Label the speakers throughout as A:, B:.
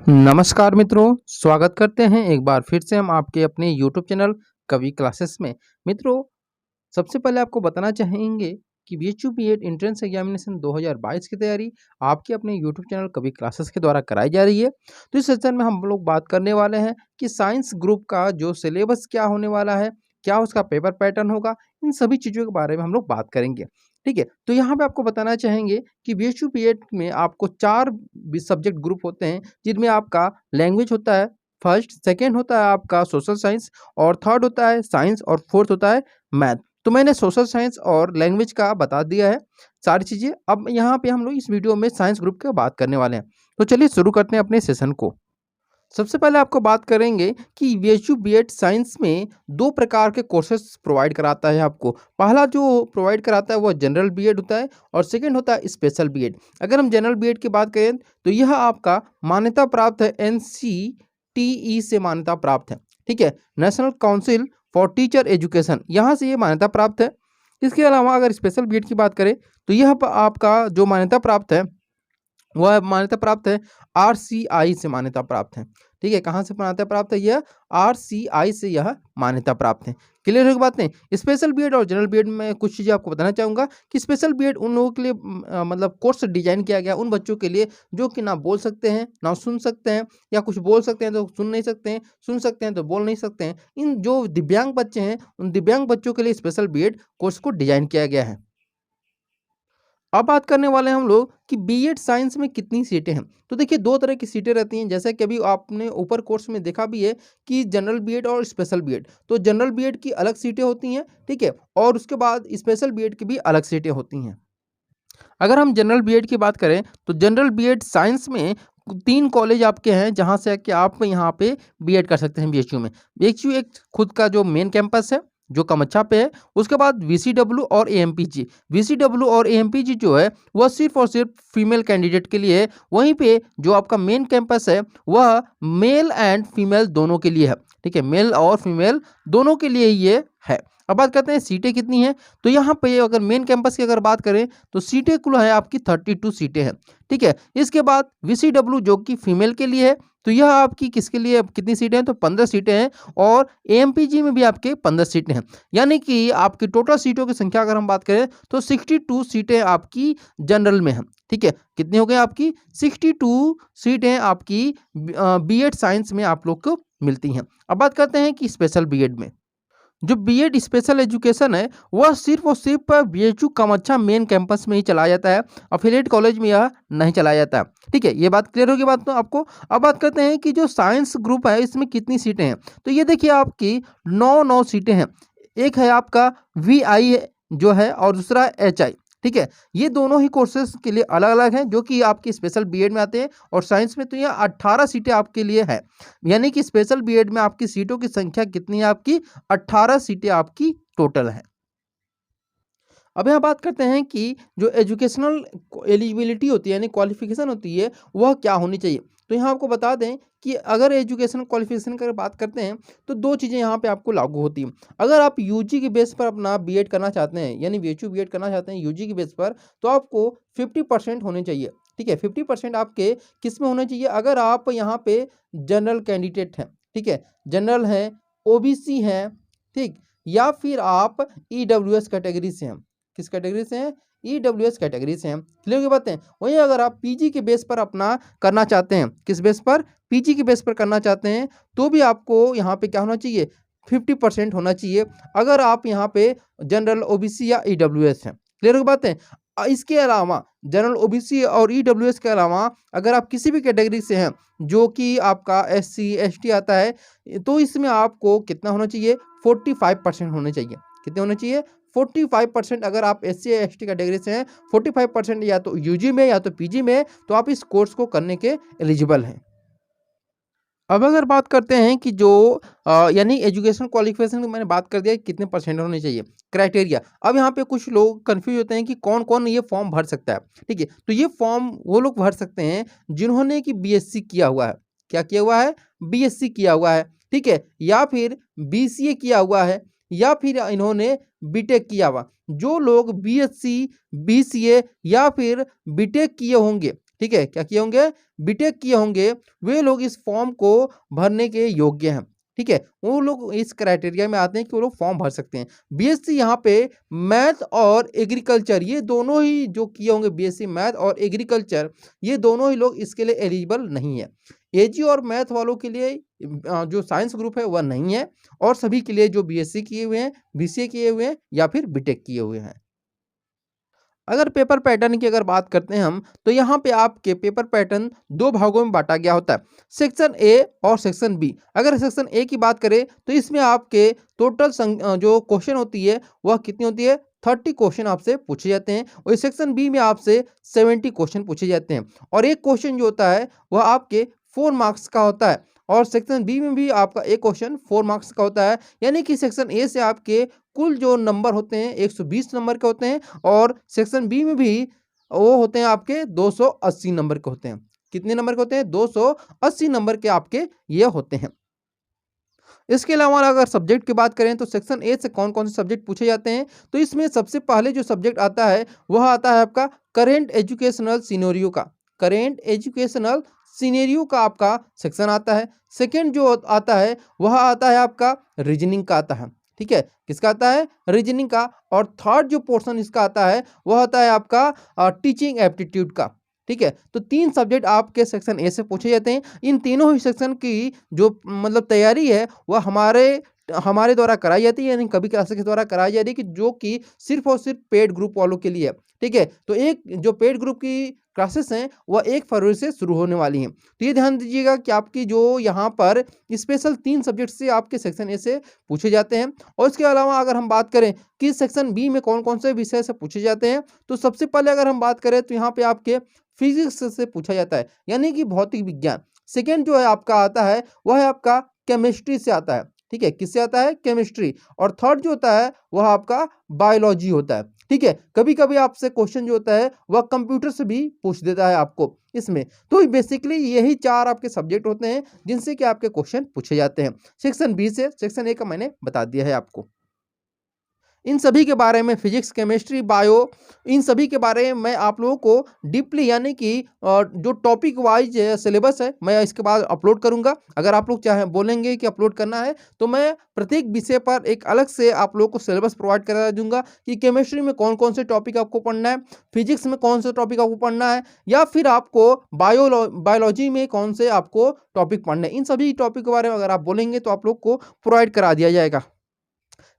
A: नमस्कार मित्रों, स्वागत करते हैं एक बार फिर से हम आपके अपने यूट्यूब चैनल कवि क्लासेस में। मित्रों, सबसे पहले आपको बताना चाहेंगे कि बीएचयू बीएड एंट्रेंस एग्जामिनेशन 2022 की तैयारी आपके अपने यूट्यूब चैनल कवि क्लासेस के द्वारा कराई जा रही है। तो इस सेशन में हम लोग बात करने वाले हैं कि साइंस ग्रुप का जो सिलेबस क्या होने वाला है, क्या उसका पेपर पैटर्न होगा, इन सभी चीज़ों के बारे में हम लोग बात करेंगे। ठीक है, तो यहाँ पे आपको बताना चाहेंगे कि बीएचयू बीएड में आपको 4 सब्जेक्ट ग्रुप होते हैं, जिनमें आपका लैंग्वेज होता है फर्स्ट, सेकंड होता है आपका सोशल साइंस और थर्ड होता है साइंस और फोर्थ होता है मैथ। तो मैंने सोशल साइंस और लैंग्वेज का बता दिया है सारी चीज़ें। अब यहाँ पे हम लोग इस वीडियो में साइंस ग्रुप की बात करने वाले हैं। तो चलिए शुरू करते हैं अपने सेशन को। सबसे पहले आपको बात करेंगे कि बीएचयू बीएड साइंस में 2 प्रकार के कोर्सेस प्रोवाइड कराता है आपको। पहला जो प्रोवाइड कराता है वो जनरल बीएड होता है और सेकंड होता है स्पेशल बीएड। अगर हम जनरल बीएड की बात करें तो यह आपका मान्यता प्राप्त है, एनसीटीई से मान्यता प्राप्त है। ठीक है, national council for teacher education, यहाँ से ये मान्यता प्राप्त है। इसके अलावा अगर स्पेशल बीएड की बात करें तो यह आपका जो मान्यता प्राप्त है वह मान्यता प्राप्त है आरसीआई से मान्यता प्राप्त है। ठीक है, कहाँ से मान्यता प्राप्त है? यह आरसीआई से यह मान्यता प्राप्त है। क्लियर हो गई बातें? स्पेशल बीएड और जनरल बीएड में कुछ चीज़ें आपको बताना चाहूँगा कि स्पेशल बीएड उन लोगों के लिए मतलब कोर्स डिजाइन किया गया उन बच्चों के लिए जो कि ना बोल सकते हैं ना सुन सकते हैं, या कुछ बोल सकते हैं तो सुन नहीं सकते हैं, सुन सकते हैं तो बोल नहीं सकते हैं। इन जो दिव्यांग बच्चे हैं उन दिव्यांग बच्चों के लिए स्पेशल बीएड कोर्स को डिजाइन किया गया है। अब बात करने वाले हैं हम लोग कि बीएड साइंस में कितनी सीटें हैं। तो देखिए 2 तरह की सीटें रहती हैं, जैसा कि अभी आपने ऊपर कोर्स में देखा भी है कि जनरल बीएड और स्पेशल बीएड। तो जनरल बीएड की अलग सीटें होती हैं, ठीक है, और उसके बाद स्पेशल बीएड की भी अलग सीटें होती हैं। अगर हम जनरल बीएड की बात करें तो जनरल बीएड साइंस में 3 कॉलेज आपके हैं जहाँ से कि आप यहाँ पे बीएड कर सकते हैं बीएचयू में। बीएचयू एक खुद का जो मेन कैंपस है जो कमच्छा पे है, उसके बाद वीसीडब्ल्यू और एएमपीजी। वीसीडब्ल्यू और एएमपीजी जो है वह सिर्फ और सिर्फ फीमेल कैंडिडेट के लिए है। वहीं पे जो आपका मेन कैंपस है वह मेल एंड फीमेल दोनों के लिए है। ठीक है, मेल और फीमेल दोनों के लिए ये है। अब बात करते हैं सीटें कितनी हैं। तो यहाँ पे अगर मेन कैंपस की अगर बात करें तो सीटें कुल है आपकी 32 सीटें हैं। ठीक है, इसके बाद वीसीडब्ल्यू जो कि फीमेल के लिए है, तो यह आपकी किसके लिए कितनी सीटें हैं? तो 15 सीटें हैं। और एएमपीजी में भी आपके 15 सीटें हैं। यानी कि आपकी टोटल सीटों की संख्या अगर हम बात करें तो 62 सीटें आपकी जनरल में हैं। ठीक है, कितनी हो गई आपकी? 62 सीटें आपकी बीएड साइंस में आप लोग को मिलती हैं। अब बात करते हैं कि स्पेशल बीएड में जो बीएड स्पेशल एजुकेशन है वह सिर्फ और सिर्फ बीएचयू कामाख्या मेन कैंपस में ही चलाया जाता है, अफिलिएट कॉलेज में यह नहीं चलाया जाता है। ठीक है, ये बात क्लियर होगी बात तो आपको। अब बात करते हैं कि जो साइंस ग्रुप है इसमें कितनी सीटें हैं। तो ये देखिए आपकी 9 सीटें हैं। एक है आपका वीआई जो है और दूसरा एचआई। ठीक है, ये दोनों ही कोर्सेज के लिए अलग अलग हैं जो कि आपकी स्पेशल बीएड में आते हैं, और साइंस में तो ये 18 सीटें आपके लिए है। यानी कि स्पेशल बीएड में आपकी सीटों की संख्या कितनी है? आपकी 18 सीटें आपकी टोटल है। अब यहाँ बात करते हैं कि जो एजुकेशनल एलिजिबिलिटी होती है यानी क्वालिफिकेशन होती है वह क्या होनी चाहिए। तो यहाँ आपको बता दें कि अगर एजुकेशनल क्वालिफिकेशन की बात करते हैं तो 2 चीज़ें यहाँ पे आपको लागू होती हैं। अगर आप यूजी के बेस पर अपना बीएड करना चाहते हैं यानी बीएचयू बीएड करना चाहते हैं यूजी के बेस पर, तो आपको 50% होने चाहिए। ठीक है, 50% आपके किस में होने चाहिए? अगर आप यहाँ पे जनरल कैंडिडेट हैं, ठीक है, जनरल हैं, ओबीसी हैं, ठीक, या फिर आप ईडब्ल्यूएस कैटेगरी से हैं। किस कैटेगरी से हैं? ईडब्ल्यूएस कैटेगरी से हैं। क्लियर की बात है? वहीं अगर आप पीजी के बेस पर अपना करना चाहते हैं, किस बेस पर? पीजी के बेस पर करना चाहते हैं, तो भी आपको यहाँ पे क्या होना चाहिए? 50% होना चाहिए। अगर आप यहाँ पे जनरल ओबीसी या ईडब्ल्यूएस हैं। क्लियर की बात है? इसके अलावा जनरल ओबीसी और ईडब्ल्यूएस के अलावा अगर आप किसी भी कैटेगरी से हैं जो कि आपका एससी एसटी आता है, तो इसमें आपको कितना होना चाहिए? 45% होने चाहिए। कितने होने चाहिए? 45%। अगर आप एससी या एसटी कैटेगरी से हैं, 45% या तो यूजी में या तो पीजी में, तो आप इस कोर्स को करने के एलिजिबल हैं। अब अगर बात करते हैं कि जो यानी एजुकेशन क्वालिफिकेशन की मैंने बात कर दिया कि कितने परसेंट होने चाहिए, क्राइटेरिया। अब यहाँ पे कुछ लोग कंफ्यूज होते हैं कि कौन कौन ये फॉर्म भर सकता है। ठीक है, तो ये फॉर्म वो लोग भर सकते हैं जिन्होंने कि बीएससी किया हुआ है। क्या किया हुआ है? बीएससी किया हुआ है। ठीक है, या फिर बीसीए किया हुआ है, या फिर इन्होंने बीटेक किया हुआ। जो लोग बीएससी बीसीए या फिर बीटेक किए होंगे, ठीक है, क्या किए होंगे, बीटेक किए होंगे, वे लोग इस फॉर्म को भरने के योग्य हैं। ठीक है, वो लोग इस क्राइटेरिया में आते हैं कि वो लोग फॉर्म भर सकते हैं। बीएससी यहाँ पे मैथ और एग्रीकल्चर, ये दोनों ही जो किए होंगे, बीएससी मैथ और एग्रीकल्चर, ये दोनों ही लोग इसके लिए एलिजिबल नहीं है। एजी और मैथ वालों के लिए जो साइंस ग्रुप है वह नहीं है, और सभी के लिए जो बीएससी किए हुए हैं, बीसीए किए हुए हैं या फिर बीटेक किए हुए हैं। अगर पेपर पैटर्न की अगर बात करते हैं हम, तो यहाँ पे आपके पेपर पैटर्न दो भागों में बांटा गया होता है, सेक्शन ए और सेक्शन बी। अगर सेक्शन ए की बात करें तो इसमें आपके टोटल जो क्वेश्चन होती है वह कितनी होती है, 30 क्वेश्चन आपसे पूछे जाते हैं, और सेक्शन बी में आपसे 70 क्वेश्चन पूछे जाते हैं, और एक क्वेश्चन जो होता है वह आपके 4 मार्क्स का होता है, और सेक्शन बी में भी आपका एक क्वेश्चन 4 मार्क्स का होता है। यानी कि सेक्शन ए से आपके कुल जो नंबर होते हैं 120 नंबर के होते हैं, और सेक्शन बी में भी वो होते हैं आपके 280 नंबर के होते हैं। कितने नंबर के होते हैं, 280 नंबर के आपके ये होते हैं। इसके अलावा अगर सब्जेक्ट की बात करें तो सेक्शन ए से कौन कौन से सब्जेक्ट पूछे जाते हैं, तो इसमें सबसे पहले जो सब्जेक्ट आता है वह आता है आपका करेंट एजुकेशनल सिनेरियो का, करेंट एजुकेशनल सिनेरियो का आपका सेक्शन आता है। सेकेंड जो आता है वह आता है आपका रीजनिंग का आता है। ठीक है, किसका आता है, रीजनिंग का। और थर्ड जो पोर्शन इसका आता है वह आता है आपका टीचिंग एप्टीट्यूड का। ठीक है, तो 3 सब्जेक्ट आपके सेक्शन ए से पूछे जाते हैं। इन तीनों ही सेक्शन की जो मतलब तैयारी है वह हमारे द्वारा कराई जाती है, यानी कभी क्लासेस के द्वारा कराई जा रही है, कि जो कि सिर्फ और सिर्फ पेड ग्रुप वालों के लिए है। ठीक है, तो एक जो पेड ग्रुप की क्लासेस हैं वह 1 फरवरी से शुरू होने वाली हैं। तो ये ध्यान दीजिएगा कि आपकी जो यहाँ पर स्पेशल 3 सब्जेक्ट से आपके सेक्शन ए से पूछे जाते हैं। और इसके अलावा अगर हम बात करें कि सेक्शन बी में कौन कौन से विषय से पूछे जाते हैं, तो सबसे पहले अगर हम बात करें तो यहाँ पे आपके फिजिक्स से पूछा जाता है, यानी कि भौतिक विज्ञान। सेकेंड जो है आपका आता है वह है आपका केमिस्ट्री से आता है। ठीक है, किससे आता है, केमिस्ट्री। और थर्ड जो होता है वह आपका बायोलॉजी होता है। ठीक है, कभी कभी आपसे क्वेश्चन जो होता है वह कंप्यूटर से भी पूछ देता है आपको इसमें। तो बेसिकली यही 4 आपके सब्जेक्ट होते हैं जिनसे कि आपके क्वेश्चन पूछे जाते हैं सेक्शन बी से। सेक्शन ए का मैंने बता दिया है आपको। इन सभी के बारे में, फिजिक्स, केमिस्ट्री, बायो, इन सभी के बारे में मैं आप लोगों को डीपली, यानी कि जो टॉपिक वाइज सिलेबस है मैं इसके बाद अपलोड करूंगा। अगर आप लोग चाहे बोलेंगे कि अपलोड करना है तो मैं प्रत्येक विषय पर एक अलग से आप लोगों को सिलेबस प्रोवाइड करा दूंगा, कि केमिस्ट्री में कौन कौन से टॉपिक आपको पढ़ना है, फिजिक्स में कौन से टॉपिक आपको पढ़ना है, या फिर आपको बायोलॉजी में कौन से आपको टॉपिक पढ़ना है। इन सभी टॉपिक के बारे में अगर आप बोलेंगे तो आप लोग को प्रोवाइड करा दिया जाएगा।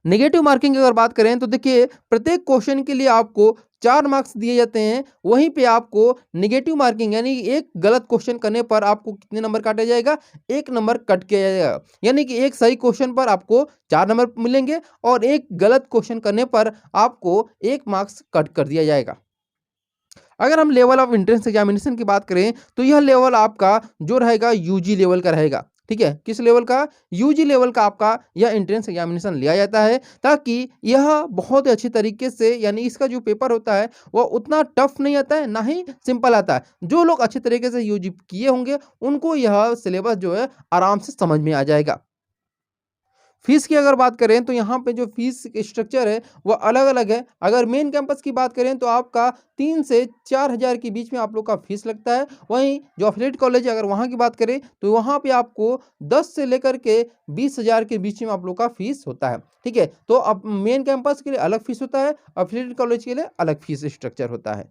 A: नेगेटिव मार्किंग की अगर बात करें तो देखिए, प्रत्येक क्वेश्चन के लिए आपको 4 मार्क्स दिए जाते हैं। वहीं पे आपको नेगेटिव मार्किंग, यानी एक गलत क्वेश्चन करने पर आपको कितने नंबर काटा जाएगा, 1 नंबर कट किया जाएगा। यानी कि एक सही क्वेश्चन पर आपको 4 नंबर मिलेंगे, और एक गलत क्वेश्चन करने पर आपको 1 मार्क्स कट कर दिया जाएगा। अगर हम लेवल ऑफ एंट्रेंस एग्जामिनेशन की बात करें तो यह लेवल आपका जो रहेगा यूजी लेवल का रहेगा। ठीक है, किस लेवल का, यूजी लेवल का आपका यह एंट्रेंस एग्जामिनेशन लिया जाता है, ताकि यह बहुत ही अच्छी तरीके से, यानी इसका जो पेपर होता है वह उतना टफ नहीं आता है, ना ही सिंपल आता है। जो लोग अच्छे तरीके से यूजी किए होंगे उनको यह सिलेबस जो है आराम से समझ में आ जाएगा। फीस की अगर बात करें तो यहाँ पे जो फीस स्ट्रक्चर है वह अलग अलग है। अगर मेन कैंपस की बात करें तो आपका 3 से 4 हज़ार के बीच में आप लोग का फीस लगता है। वहीं जो एफिलिएट कॉलेज है अगर वहाँ की बात करें तो वहाँ पे आपको 10 से लेकर के 20 हज़ार के बीच में आप लोग का फीस होता है। ठीक है, तो अब मेन कैंपस के लिए अलग फीस होता है, एफिलिएट कॉलेज के लिए अलग फीस स्ट्रक्चर होता है।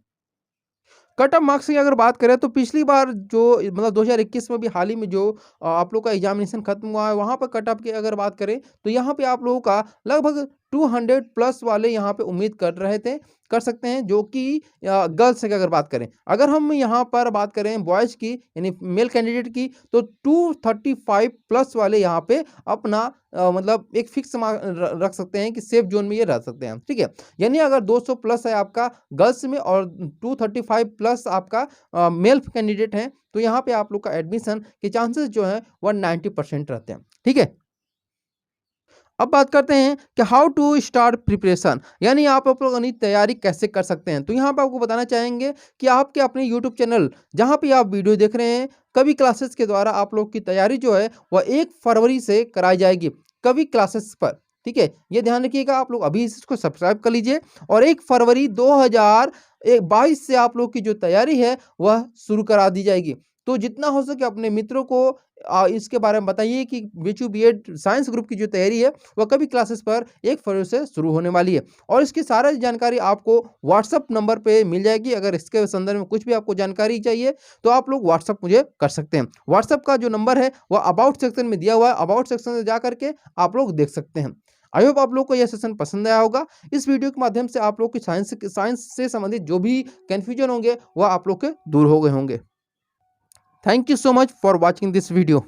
A: कट ऑफ मार्क्स की अगर बात करें तो पिछली बार जो मतलब 2021 में भी हाल ही में जो आप लोग का एग्जामिनेशन खत्म हुआ है, वहाँ पर कट ऑफ की अगर बात करें तो यहाँ पे आप लोगों का लगभग 200 प्लस वाले यहाँ पे उम्मीद कर सकते हैं, जो कि गर्ल्स की अगर बात करें। अगर हम यहाँ पर बात करें बॉयज़ की, यानी मेल कैंडिडेट की, तो 235 प्लस वाले यहाँ पे अपना मतलब एक फिक्स रख सकते हैं कि सेफ जोन में ये रह सकते हैं। ठीक है, यानी अगर 200 प्लस है आपका गर्ल्स में और 235 प्लस आपका मेल कैंडिडेट हैं, तो यहाँ पे आप लोग का एडमिशन के चांसेस जो है वह 90% रहते हैं। ठीक है, अब बात करते हैं कि हाउ टू स्टार्ट प्रिपरेशन, यानी आप लोग अपनी तैयारी कैसे कर सकते हैं। तो यहाँ पे आपको बताना चाहेंगे कि आपके अपने यूट्यूब चैनल जहाँ पे आप वीडियो देख रहे हैं, कवि क्लासेस के द्वारा आप लोग की तैयारी जो है वह 1 फरवरी से कराई जाएगी कवि क्लासेस पर। ठीक है, ये ध्यान रखिएगा, आप लोग अभी इसको सब्सक्राइब कर लीजिए और 1 फरवरी 2022 से आप लोग की जो तैयारी है वह शुरू करा दी जाएगी। तो जितना हो सके अपने मित्रों को इसके बारे में बताइए कि बीएचयू बीएड साइंस ग्रुप की जो तैयारी है वह कभी क्लासेस पर 1 फरवरी से शुरू होने वाली है और इसकी सारी जानकारी आपको व्हाट्सएप नंबर पे मिल जाएगी। अगर इसके संदर्भ में कुछ भी आपको जानकारी चाहिए तो आप लोग व्हाट्सएप मुझे कर सकते हैं। व्हाट्सएप का जो नंबर है वह अबाउट सेक्शन में दिया हुआ है, अबाउट सेक्शन में जा करके आप लोग देख सकते हैं। आई होप आप लोग को यह सेशन पसंद आया होगा। इस वीडियो के माध्यम से आप लोग की साइंस से संबंधित जो भी कन्फ्यूजन होंगे वह आप लोग के दूर हो गए होंगे। Thank you so much for watching this video.